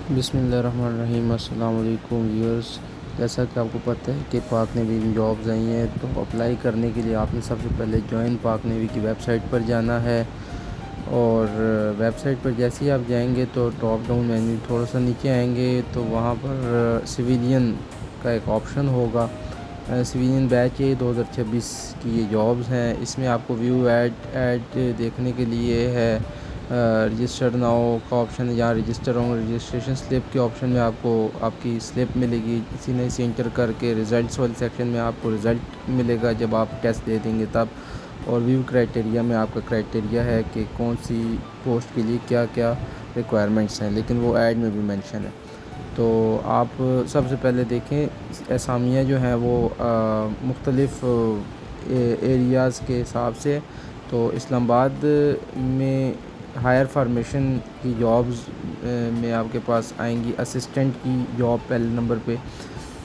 بسم اللہ الرحمن الرحیم۔ السلام علیکم ویورز، جیسا کہ آپ کو پتہ ہے کہ پاک نیوی میں جابز آئی ہیں، تو اپلائی کرنے کے لیے آپ نے سب سے پہلے جوائن پاک نیوی کی ویب سائٹ پر جانا ہے، اور ویب سائٹ پر جیسے ہی آپ جائیں گے تو ٹاپ ڈاؤن مینیو تھوڑا سا نیچے آئیں گے تو وہاں پر سویلین کا ایک آپشن ہوگا۔ سویلین بیچ 2026 کی یہ جابز ہیں۔ اس میں آپ کو ویو ایڈ دیکھنے کے لیے ہے، رجسٹر ناؤ کا آپشن ہے، جہاں رجسٹر ہوں رجسٹریشن سلپ کے آپشن میں آپ کو آپ کی سلپ ملے گی، اسی نے اسے انٹر کر کے ریزلٹس والے سیکشن میں آپ کو ریزلٹ ملے گا جب آپ ٹیسٹ دے دیں گے تب، اور ویو کرائٹیریا میں آپ کا کرائٹیریا ہے کہ کون سی پوسٹ کے لیے کیا کیا ریکوائرمنٹس ہیں، لیکن وہ ایڈ میں بھی مینشن ہے۔ تو آپ سب سے پہلے دیکھیں اسامیہ جو ہیں وہ مختلف ایریاز کے حساب سے، تو اسلام آباد میں ہائر فارمیشن کی جابز میں آپ کے پاس آئیں گی اسسٹنٹ کی جاب پہلے نمبر پہ،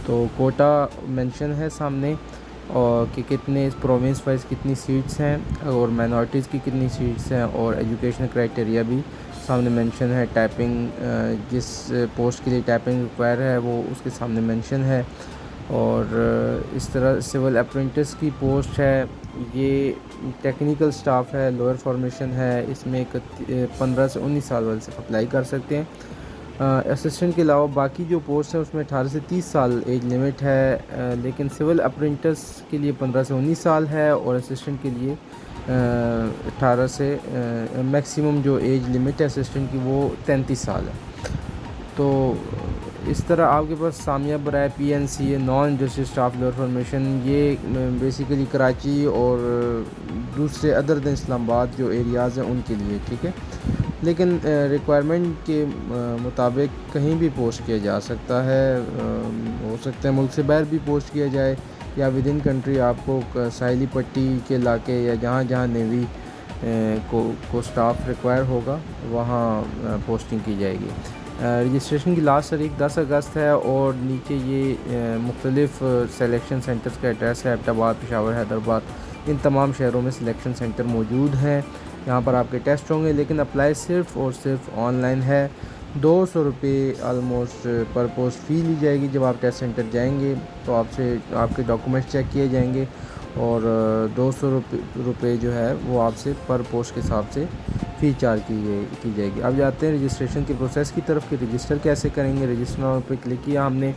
تو کوٹا مینشن ہے سامنے، اور کہ کتنے پروونس وائز کتنی سیٹس ہیں اور مائنورٹیز کی کتنی سیٹس ہیں، اور ایجوکیشن کرائٹیریا بھی سامنے مینشن ہے۔ ٹائپنگ جس پوسٹ کے لیے ٹائپنگ ریکوائر ہے وہ اس کے سامنے مینشن ہے، اور اس طرح سول اپرینٹس کی پوسٹ ہے، یہ ٹیکنیکل سٹاف ہے، لوئر فارمیشن ہے، اس میں 15 سے 19 سال والے سے اپلائی کر سکتے ہیں۔ اسسٹنٹ کے علاوہ باقی جو پوسٹ ہیں اس میں 18 سے 30 سال ایج لمٹ ہے، لیکن سول اپرینٹس کے لیے 15 سے 19 سال ہے، اور اسسٹنٹ کے لیے 18 سے میکسیمم جو ایج لمٹ ہے اسسٹنٹ کی وہ 33 سال ہے۔ تو اس طرح آپ کے پاس سامیہ برائے PNC naan industry staff lower formation, یہ بیسیکلی کراچی اور دوسرے ادر دین اسلام آباد جو ایریاز ہیں ان کے لیے، ٹھیک ہے، لیکن ریکوائرمنٹ کے مطابق کہیں بھی پوسٹ کیا جا سکتا ہے، ہو سکتا ہے ملک سے باہر بھی پوسٹ کیا جائے، یا ود ان کنٹری آپ کو ساحلی پٹی کے علاقے یا جہاں جہاں نیوی کو سٹاف ریکوائر ہوگا وہاں پوسٹنگ کی جائے گی۔ رجسٹریشن کی لاسٹ تاریخ 10 اگست ہے، اور نیچے یہ مختلف سلیکشن سینٹرز کا ایڈریس ہے، ایبٹ آباد، پشاور، حیدرآباد، ان تمام شہروں میں سلیکشن سینٹر موجود ہیں، یہاں پر آپ کے ٹیسٹ ہوں گے، لیکن اپلائی صرف اور صرف آن لائن ہے۔ 200 روپے آلموسٹ پر پوسٹ فی لی جائے گی۔ جب آپ ٹیسٹ سینٹر جائیں گے تو آپ سے آپ کے ڈاکومنٹس چیک کیے جائیں گے، اور 200 روپے جو ہے وہ آپ سے پر پوسٹ کے حساب سے فی چارج کی جائے گی۔ اب جاتے ہیں رجسٹریشن کے پروسیس کی طرف کہ رجسٹر کیسے کریں گے۔ رجسٹر پہ کلک کیا ہم نے،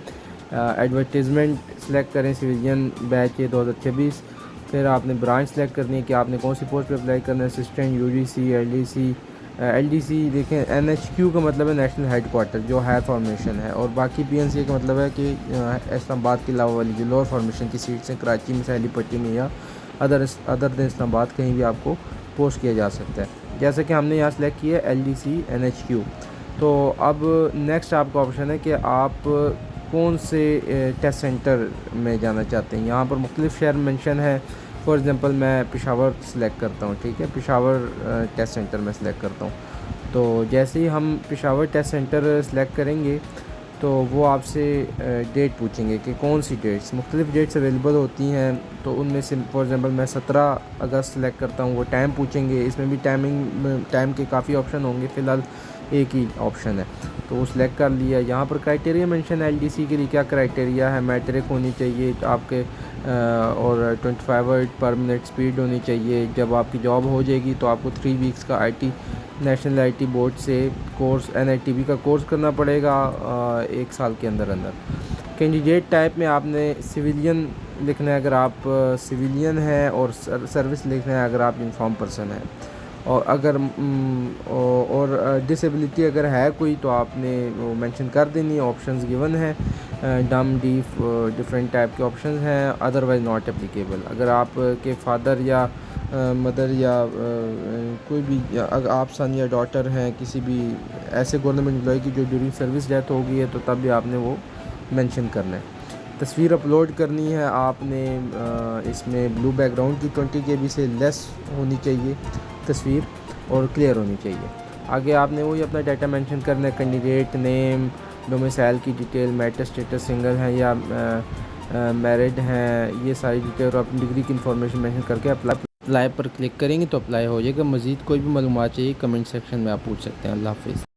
ایڈورٹیزمنٹ سلیکٹ کریں، سویلین بیچ 2026، پھر آپ نے برانچ سلیکٹ کرنی ہے کہ آپ نے کون سی پوسٹ پہ اپلائی کرنا ہے، اسسٹنٹ، UDC، LDC دیکھیں NHQ کا مطلب ہے نیشنل ہیڈ کوارٹر جو ہائر فارمیشن ہے، اور باقی PNC کا مطلب ہے کہ اسلام آباد کے علاوہ والی جو لوور فارمیشن کی سیٹس ہیں، کراچی میں، ساحلی پٹی میں، یا ادر دین اسلام آباد کہیں بھی آپ کو پوسٹ کیا جا سکتا ہے۔ جیسا کہ ہم نے یہاں سلیکٹ کیا ہے LDC NHQ، تو اب نیکسٹ آپ کا آپشن ہے کہ آپ کون سے ٹیسٹ سینٹر میں جانا چاہتے ہیں۔ یہاں پر مختلف شہر مینشن ہے، فار ایگزامپل میں پشاور سلیکٹ کرتا ہوں، ٹھیک ہے، پشاور ٹیسٹ سینٹر میں سلیکٹ کرتا ہوں۔ تو جیسے ہی ہم پشاور ٹیسٹ سینٹر سلیکٹ کریں گے تو وہ آپ سے ڈیٹ پوچھیں گے کہ کون سی ڈیٹس، مختلف ڈیٹس اویلیبل ہوتی ہیں، تو ان میں سے فار ایگزامپل میں 17 اگست سلیکٹ کرتا ہوں، وہ ٹائم پوچھیں گے، اس میں بھی ٹائم کے کافی آپشن ہوں گے، فی الحال ایک ہی آپشن ہے تو وہ سلیکٹ کر لیا۔ یہاں پر کرائٹیریا مینشن ہے LDC کے لیے کیا کرائٹیریا ہے، میٹرک ہونی چاہیے آپ کے، اور 25 ورڈ پر منٹ سپیڈ ہونی چاہیے۔ جب آپ کی جاب ہو جائے گی تو آپ کو 3 ویکس کا نیشنل IT بورڈ سے کورس NITB کا کورس کرنا پڑے گا 1 سال کے اندر اندر۔ کینڈیڈیٹ ٹائپ میں آپ نے سویلین لکھنا ہے اگر آپ سویلین ہیں، اور سروس لکھنا ہے اگر آپ انفارم پرسن ہیں، اور اگر اور ڈسیبلٹی اگر ہے کوئی تو آپ نے وہ مینشن کر دینی، آپشنز گیون ہیں، ڈم ڈیف ڈفرینٹ ٹائپ کے آپشنز ہیں، ادروائز ناٹ اپلیکیبل۔ اگر آپ کے فادر یا مدر یا کوئی بھی آپ سن یا ڈاٹر ہیں کسی بھی ایسے گورنمنٹ امپلائی کی جو ڈیورنگ سروس ڈیتھ ہو گئی ہے تو تب بھی آپ نے وہ مینشن کرنا ہے۔ تصویر اپلوڈ کرنی ہے آپ نے، اس میں بلو بیک گراؤنڈ کی 20 KB سے لیس ہونی چاہیے تصویر، اور کلیئر ہونی چاہیے۔ آگے آپ نے وہی اپنا ڈیٹا مینشن کرنا ہے، کینڈیڈیٹ نیم، ڈومیسائل کی ڈیٹیل، میرٹل اسٹیٹس، سنگل ہیں یا میرڈ ہیں، یہ ساری ڈیٹیل، اور اپنی ڈگری کی انفارمیشن مینشن کر کے اپلائی پر کلک کریں گے تو اپلائی ہو جائے گا۔ مزید کوئی بھی معلومات چاہیے کمنٹ سیکشن میں آپ پوچھ سکتے ہیں۔ اللہ حافظ۔